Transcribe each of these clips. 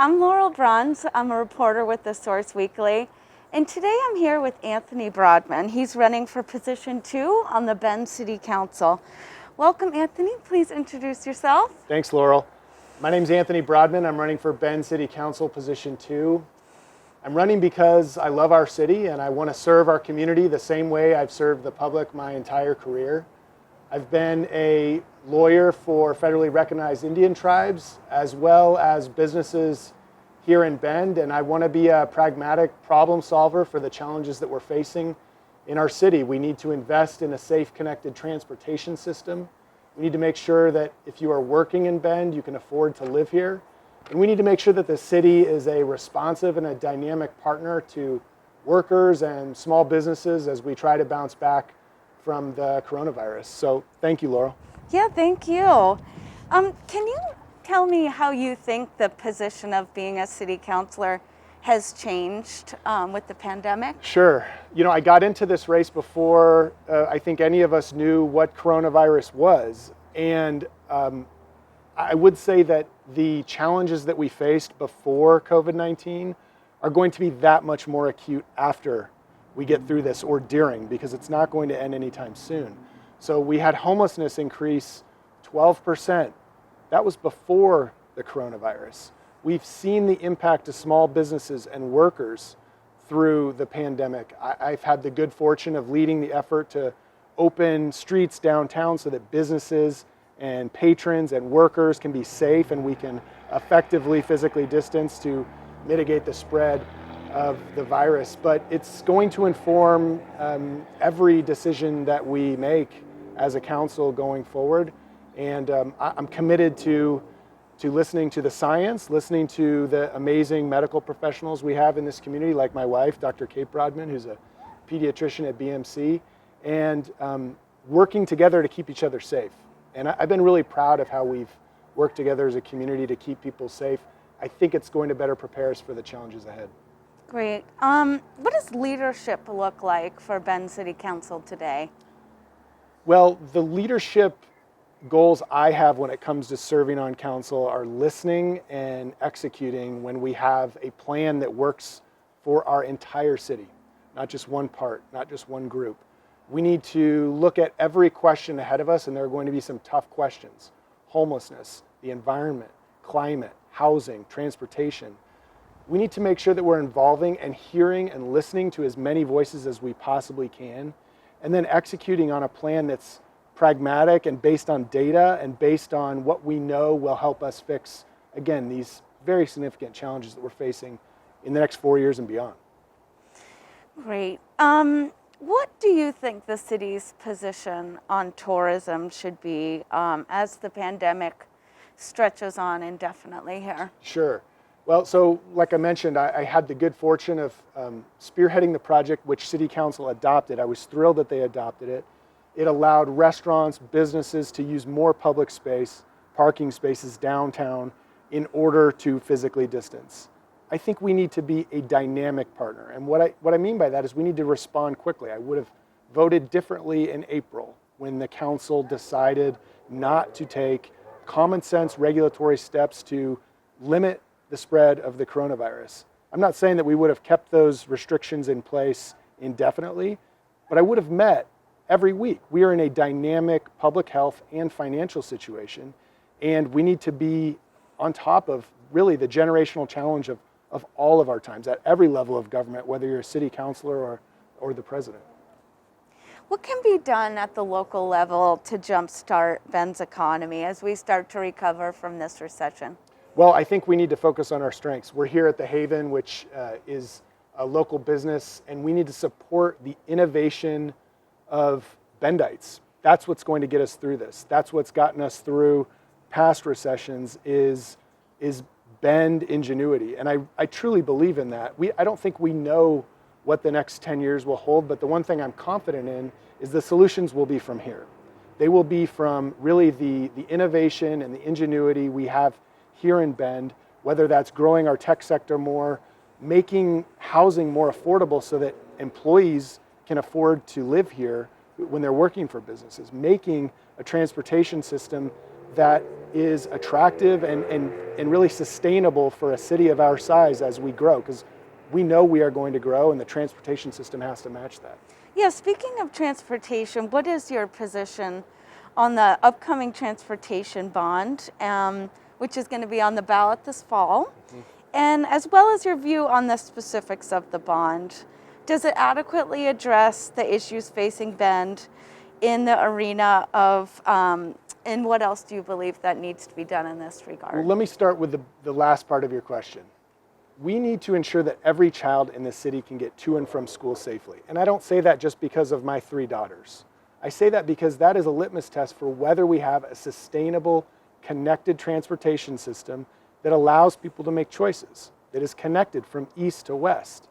I'm Laurel Brauns. I'm a reporter with the Source Weekly. And today I'm here with Anthony Broadman. He's running for position 2 on the Bend City Council. Welcome, Anthony. Please introduce yourself. Thanks, Laurel. My name's Anthony Broadman. I'm running for Bend City Council position 2. I'm running because I love our city and I want to serve our community the same way I've served the public my entire career. I've been a lawyer for federally recognized Indian tribes as well as businesses here in Bend, and I want to be a pragmatic problem solver for the challenges that we're facing in our city. We need to invest in a safe, connected transportation system. We need to make sure that if you are working in Bend, you can afford to live here. And we need to make sure that the city is a responsive and a dynamic partner to workers and small businesses as we try to bounce back from the coronavirus. So thank you, Laurel. Yeah, thank you. Can you tell me how you think the position of being a city councilor has changed with the pandemic? Sure. You know, I got into this race before I think any of us knew what coronavirus was. And I would say that the challenges that we faced before COVID-19 are going to be that much more acute after we get through this, or during, because it's not going to end anytime soon. So we had homelessness increase 12%. That was before the coronavirus. We've seen the impact to small businesses and workers through the pandemic. I've had the good fortune of leading the effort to open streets downtown so that businesses and patrons and workers can be safe and we can effectively physically distance to mitigate the spread of the virus. But it's going to inform every decision that we make as a council going forward. And I'm committed to listening to the science, listening to the amazing medical professionals we have in this community, like my wife, Dr. Kate Broadman, who's a pediatrician at BMC, and working together to keep each other safe. And I've been really proud of how we've worked together as a community to keep people safe. I think it's going to better prepare us for the challenges ahead. Great. What does leadership look like for Bend City Council today? Well, the leadership goals I have when it comes to serving on council are listening and executing when we have a plan that works for our entire city, not just one part, not just one group. We need to look at every question ahead of us, and there are going to be some tough questions. Homelessness, the environment, climate, housing, transportation. We need to make sure that we're involving and hearing and listening to as many voices as we possibly can, and then executing on a plan that's pragmatic and based on data and based on what we know will help us fix, again, these very significant challenges that we're facing in the next 4 years and beyond. Great. What do you think the city's position on tourism should be as the pandemic stretches on indefinitely here? Sure. Well, so like I mentioned, I had the good fortune of spearheading the project which City Council adopted. I was thrilled that they adopted it. It allowed restaurants, businesses to use more public space, parking spaces downtown in order to physically distance. I think we need to be a dynamic partner. And what I mean by that is we need to respond quickly. I would have voted differently in April when the council decided not to take common sense regulatory steps to limit the spread of the coronavirus. I'm not saying that we would have kept those restrictions in place indefinitely, but I would have met every week. We are in a dynamic public health and financial situation, and we need to be on top of really the generational challenge of all of our times at every level of government, whether you're a city councilor or the president. What can be done at the local level to jumpstart Bend's economy as we start to recover from this recession? Well, I think we need to focus on our strengths. We're here at the Haven, which is a local business, and we need to support the innovation of Bendites. That's what's going to get us through this. That's what's gotten us through past recessions is Bend ingenuity. And I truly believe in that. I don't think we know what the next 10 years will hold, but the one thing I'm confident in is the solutions will be from here. They will be from really the innovation and the ingenuity we have here in Bend, whether that's growing our tech sector more, making housing more affordable so that employees can afford to live here when they're working for businesses, making a transportation system that is attractive and really sustainable for a city of our size as we grow, because we know we are going to grow and the transportation system has to match that. Yeah, speaking of transportation, what is your position on the upcoming transportation bond, which is going to be on the ballot this fall, mm-hmm. and as well as your view on the specifics of the bond? Does it adequately address the issues facing Bend in the arena of, and what else do you believe that needs to be done in this regard? Well, let me start with the last part of your question. We need to ensure that every child in this city can get to and from school safely. And I don't say that just because of my 3 daughters. I say that because that is a litmus test for whether we have a sustainable, connected transportation system that allows people to make choices, that is connected from east to west.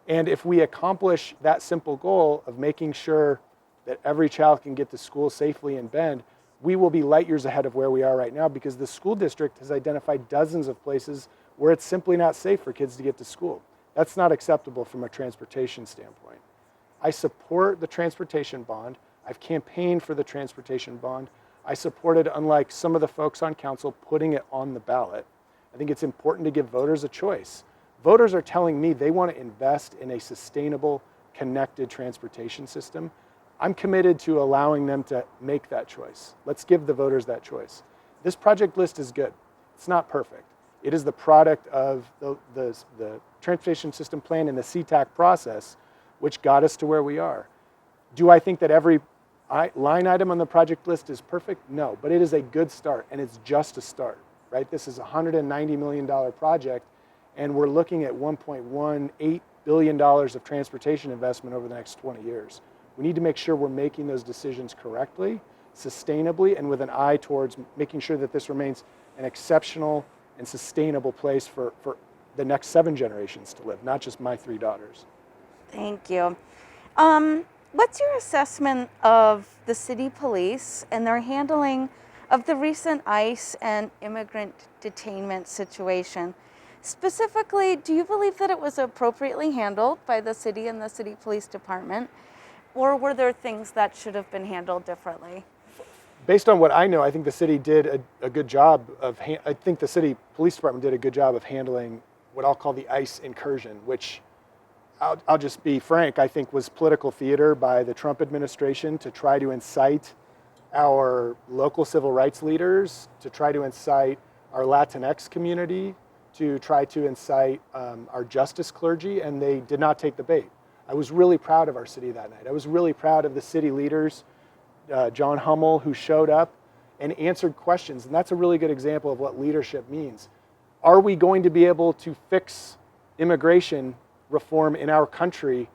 And if we accomplish that simple goal of making sure that every child can get to school safely in Bend, we will be light years ahead of where we are right now, because the school district has identified dozens of places where it's simply not safe for kids to get to school. That's not acceptable from a transportation standpoint. I support the transportation bond. I've campaigned for the transportation bond. I supported, unlike some of the folks on council, putting it on the ballot. I think it's important to give voters a choice. Voters are telling me they want to invest in a sustainable, connected transportation system. I'm committed to allowing them to make that choice. Let's give the voters that choice. This project list is good. It's not perfect. It is the product of the transportation system plan and the CTAC process, which got us to where we are. Do I think that every line item on the project list is perfect? No, but it is a good start, and it's just a start, right? This is a $190 million project, and we're looking at $1.18 billion of transportation investment over the next 20 years. We need to make sure we're making those decisions correctly, sustainably, and with an eye towards making sure that this remains an exceptional and sustainable place for the next 7 generations to live, not just my 3 daughters. Thank you. What's your assessment of the city police and their handling of the recent ICE and immigrant detainment situation? Specifically, do you believe that it was appropriately handled by the city and the city police department, or were there things that should have been handled differently? Based on what I know, I think the city did a good job of, I think the city police department did a good job of handling what I'll call the ICE incursion, which I'll just be frank, I think was political theater by the Trump administration to try to incite our local civil rights leaders, to try to incite our Latinx community, to try to incite our justice clergy, and they did not take the bait. I was really proud of our city that night. I was really proud of the city leaders, John Hummel, who showed up and answered questions, and that's a really good example of what leadership means. Are we going to be able to fix immigration reform in our country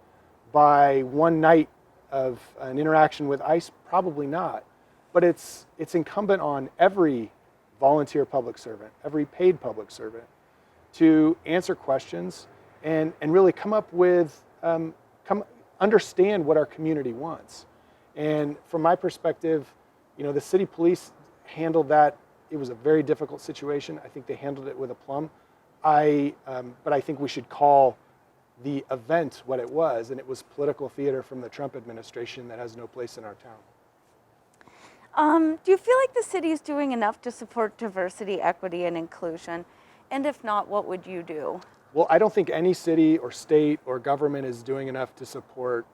by one night of an interaction with ICE? Probably not. But it's incumbent on every volunteer public servant, every paid public servant, to answer questions and really come up with, understand what our community wants. And from my perspective, the city police handled that. It was a very difficult situation. I think they handled it with aplomb. But I think we should call the event what it was, and it was political theater from the Trump administration that has no place in our town. Do you feel like the city is doing enough to support diversity, equity, and inclusion? And if not, what would you do? Well, I don't think any city or state or government is doing enough to support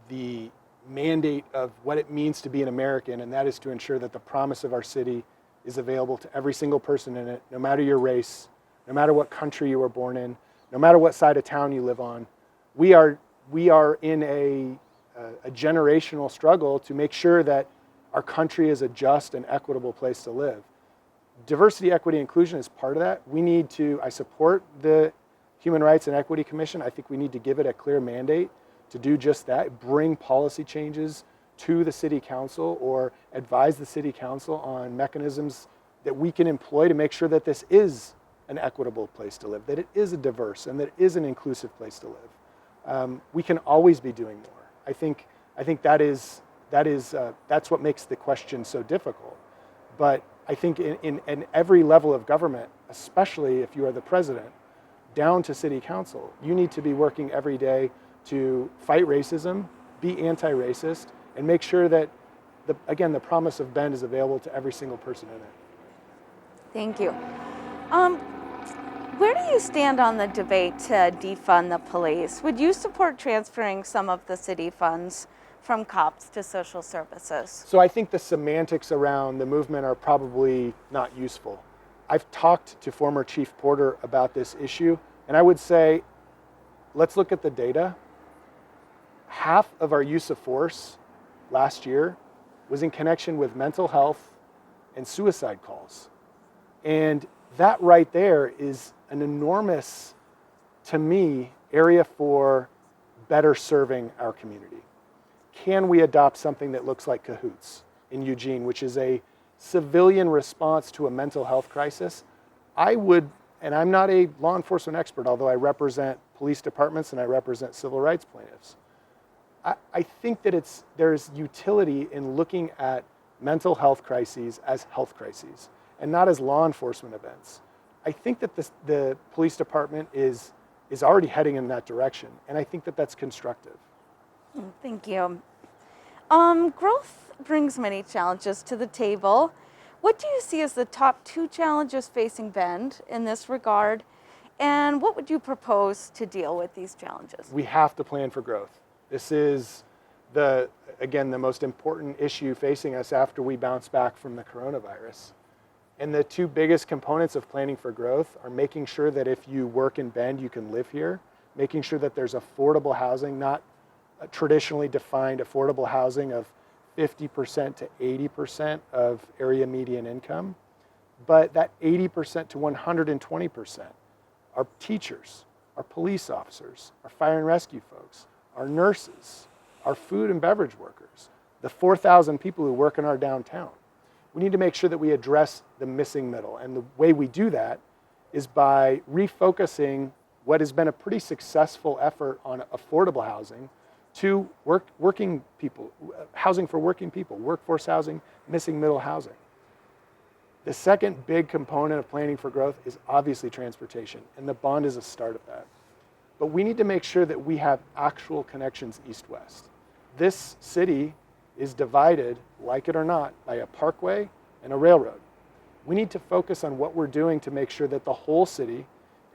the mandate of what it means to be an American, and that is to ensure that the promise of our city is available to every single person in it, no matter your race, no matter what country you were born in, no matter what side of town you live on. We are in a generational struggle to make sure that our country is a just and equitable place to live. Diversity, equity, inclusion is part of that. I support the Human Rights and Equity Commission. I think we need to give it a clear mandate to do just that, bring policy changes to the city council or advise the city council on mechanisms that we can employ to make sure that this is an equitable place to live, that it is a diverse and that it is an inclusive place to live. We can always be doing more. I think that's what makes the question so difficult. But I think in every level of government, especially if you are the president, down to city council, you need to be working every day to fight racism, be anti-racist, and make sure that, the promise of Bend is available to every single person in it. Thank you. Um, where do you stand on the debate to defund the police? Would you support transferring some of the city funds from cops to social services? So I think the semantics around the movement are probably not useful. I've talked to former Chief Porter about this issue, and I would say, let's look at the data. Half of our use of force last year was in connection with mental health and suicide calls. And that right there is an enormous, to me, area for better serving our community. Can we adopt something that looks like Cahoots in Eugene, which is a civilian response to a mental health crisis? I would, and I'm not a law enforcement expert, although I represent police departments and I represent civil rights plaintiffs. I think that there's utility in looking at mental health crises as health crises and not as law enforcement events. I think that the police department is already heading in that direction, and I think that that's constructive. Thank you. Growth brings many challenges to the table. What do you see as the top 2 challenges facing Bend in this regard, and what would you propose to deal with these challenges? We have to plan for growth. This is, the most important issue facing us after we bounce back from the coronavirus. And the 2 biggest components of planning for growth are making sure that if you work in Bend, you can live here, making sure that there's affordable housing, not traditionally defined affordable housing of 50% to 80% of area median income, but that 80% to 120% are teachers, our police officers, our fire and rescue folks, our nurses, our food and beverage workers, the 4,000 people who work in our downtown. We need to make sure that we address the missing middle. And the way we do that is by refocusing what has been a pretty successful effort on affordable housing to working people, housing for working people, workforce housing, missing middle housing. The second big component of planning for growth is obviously transportation, and the bond is a start of that. But we need to make sure that we have actual connections east-west. This city is divided, like it or not, by a parkway and a railroad. We need to focus on what we're doing to make sure that the whole city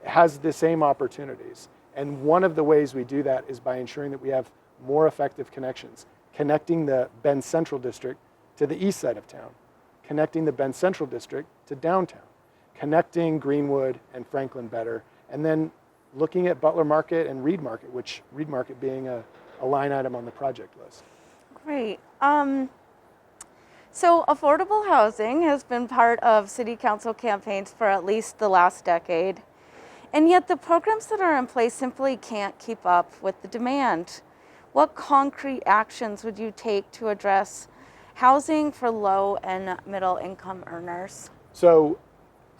has the same opportunities. And one of the ways we do that is by ensuring that we have more effective connections, connecting the Bend Central District to the east side of town, connecting the Bend Central District to downtown, connecting Greenwood and Franklin better, and then looking at Butler Market and Reed Market, which Reed Market being a line item on the project list. Great. So affordable housing has been part of city council campaigns for at least the last decade, and yet the programs that are in place simply can't keep up with the demand. What concrete actions would you take to address housing for low and middle income earners? So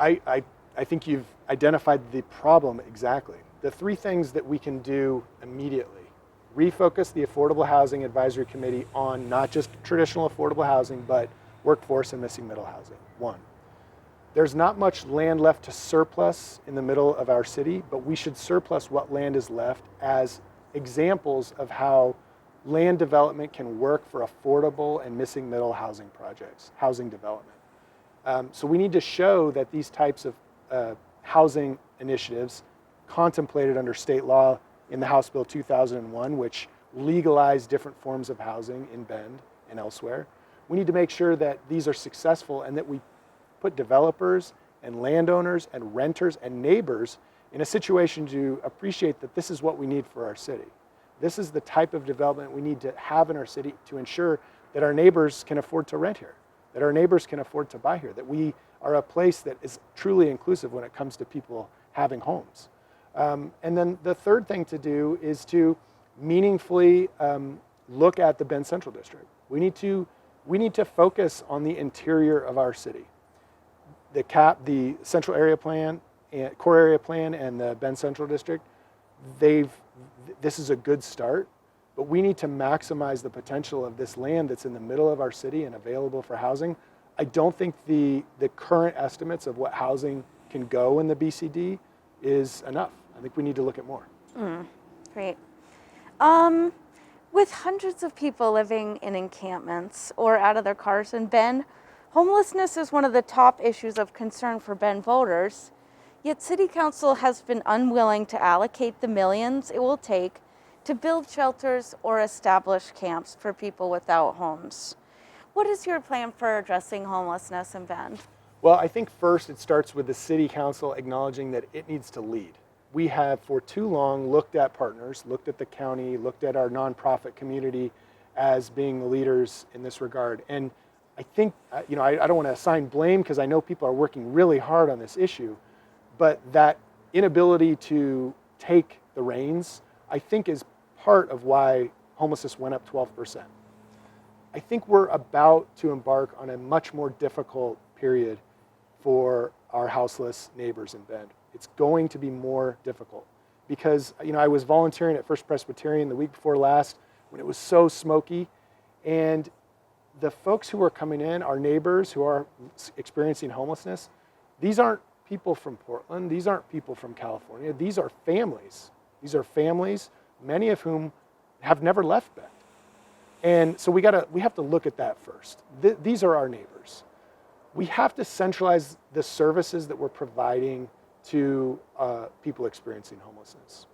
I think you've identified the problem exactly. The 3 things that we can do immediately: refocus the Affordable Housing Advisory Committee on not just traditional affordable housing, but workforce and missing middle housing. 1, there's not much land left to surplus in the middle of our city, but we should surplus what land is left as examples of how land development can work for affordable and missing middle housing projects, housing development. So we need to show that these types of housing initiatives contemplated under state law in the House Bill 2001, which legalized different forms of housing in Bend and elsewhere. We need to make sure that these are successful and that we put developers and landowners and renters and neighbors in a situation to appreciate that this is what we need for our city. This is the type of development we need to have in our city to ensure that our neighbors can afford to rent here, that our neighbors can afford to buy here, that we are a place that is truly inclusive when it comes to people having homes. And then the third thing to do is to meaningfully look at the Bend Central District. We need to focus on the interior of our city. The Central Area Plan, and Core Area Plan, and the Bend Central District, this is a good start, but we need to maximize the potential of this land that's in the middle of our city and available for housing. I don't think the current estimates of what housing can go in the BCD is enough. I think we need to look at more. Great. With hundreds of people living in encampments or out of their cars in Bend, Homelessness is one of the top issues of concern for Bend voters, yet City Council has been unwilling to allocate the millions it will take to build shelters or establish camps for people without homes. What is your plan for addressing homelessness in Bend? Well, I think first it starts with the City Council acknowledging that it needs to lead. We have for too long looked at partners, looked at the county, looked at our nonprofit community as being the leaders in this regard. And I think, I don't want to assign blame because I know people are working really hard on this issue, but that inability to take the reins, I think, is part of why homelessness went up 12%. I think we're about to embark on a much more difficult period for our houseless neighbors in Bend. It's going to be more difficult because, I was volunteering at First Presbyterian the week before last when it was so smoky, and the folks who are coming in, our neighbors who are experiencing homelessness, these aren't people from Portland, these aren't people from California, these are families. These are families, many of whom have never left Bend. And so we have to look at that first. These are our neighbors. We have to centralize the services that we're providing to people experiencing homelessness.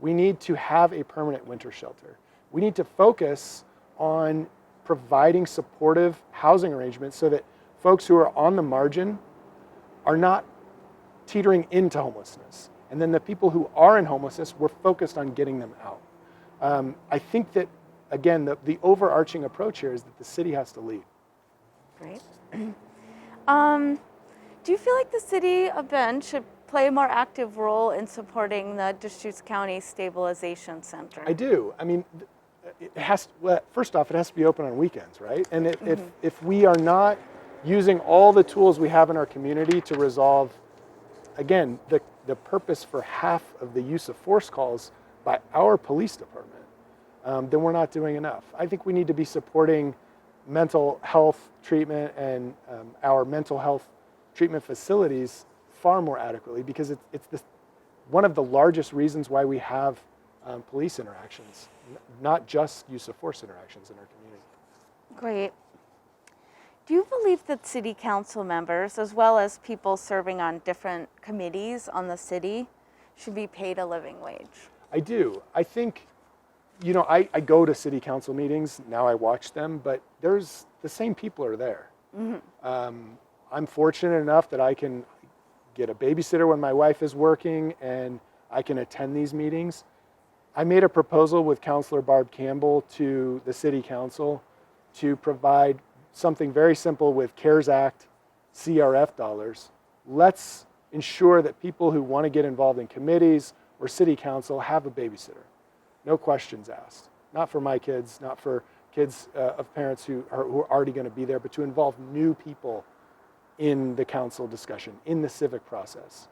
We need to have a permanent winter shelter. We need to focus on providing supportive housing arrangements so that folks who are on the margin are not teetering into homelessness. And then the people who are in homelessness, we're focused on getting them out. I think that, again, the overarching approach here is that the city has to lead. Great. Do you feel like the city of Bend should play a more active role in supporting the Deschutes County Stabilization Center? I do. First off, it has to be open on weekends, right? And if we are not using all the tools we have in our community to resolve, again, the purpose for half of the use of force calls by our police department, then we're not doing enough. I think we need to be supporting mental health treatment and our mental health treatment facilities far more adequately, because it's one of the largest reasons why we have police interactions, not just use of force interactions in our community. Great. Do you believe that city council members, as well as people serving on different committees on the city, should be paid a living wage? I do. I think, I go to city council meetings, now I watch them, but the same people are there. Mm-hmm. I'm fortunate enough that I can get a babysitter when my wife is working and I can attend these meetings. I made a proposal with Councilor Barb Campbell to the city council to provide something very simple with CARES Act CRF dollars. Let's ensure that people who want to get involved in committees or city council have a babysitter. No questions asked. Not for my kids, not for kids of parents who are already going to be there, but to involve new people in the council discussion, in the civic process.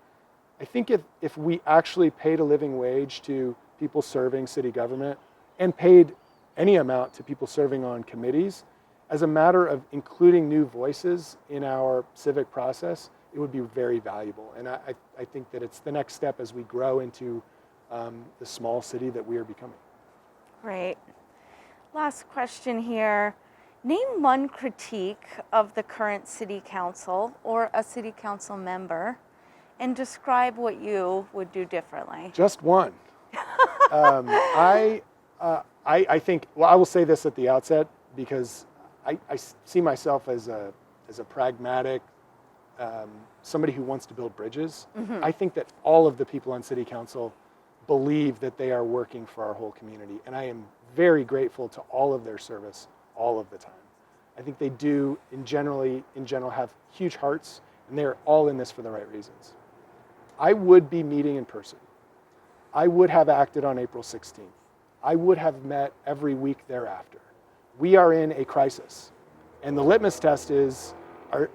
I think if we actually paid a living wage to people serving city government and paid any amount to people serving on committees, as a matter of including new voices in our civic process, it would be very valuable. And I think that it's the next step as we grow into the small city that we are becoming. Great. Last question here. Name one critique of the current city council or a city council member and describe what you would do differently. Just one. I think, I will say this at the outset because I see myself as a pragmatic, somebody who wants to build bridges. Mm-hmm. I think that all of the people on city council believe that they are working for our whole community, and I am very grateful to all of their service all of the time. I think they do, in general, have huge hearts, and they're all in this for the right reasons. I would be meeting in person. I would have acted on April 16th. I would have met every week thereafter. We are in a crisis, and the litmus test is,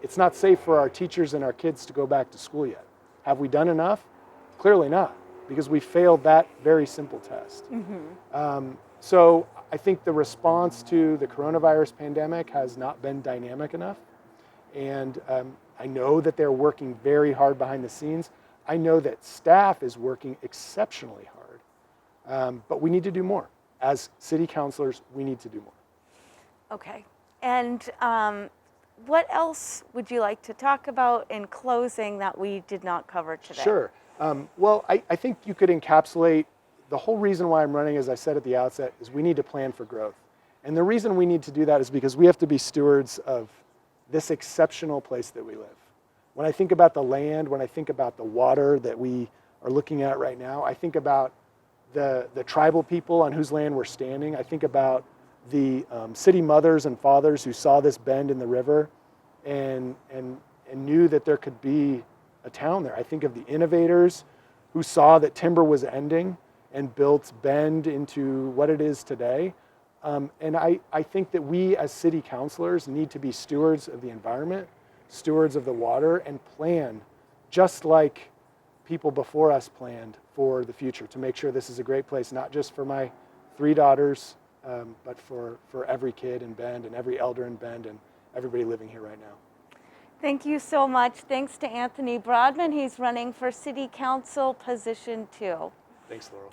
it's not safe for our teachers and our kids to go back to school yet. Have we done enough? Clearly not, because we failed that very simple test. Mm-hmm. So I think the response to the coronavirus pandemic has not been dynamic enough. And I know that they're working very hard behind the scenes. I know that staff is working exceptionally hard. But we need to do more. As city councilors, we need to do more. Okay. And what else would you like to talk about in closing that we did not cover today? Sure. Well, I think you could encapsulate the whole reason why I'm running, as I said at the outset, is we need to plan for growth. And the reason we need to do that is because we have to be stewards of this exceptional place that we live. When I think about the land, when I think about the water that we are looking at right now, I think about the tribal people on whose land we're standing. I think about the city mothers and fathers who saw this bend in the river and knew that there could be a town there. I think of the innovators who saw that timber was ending and built Bend into what it is today. And I think that we as city councilors need to be stewards of the environment, stewards of the water, and plan just like people before us planned for the future to make sure this is a great place, not just for my 3 daughters, but for every kid in Bend and every elder in Bend and everybody living here right now. Thank you so much. Thanks to Anthony Broadman. He's running for City Council Position 2. Thanks, Laurel.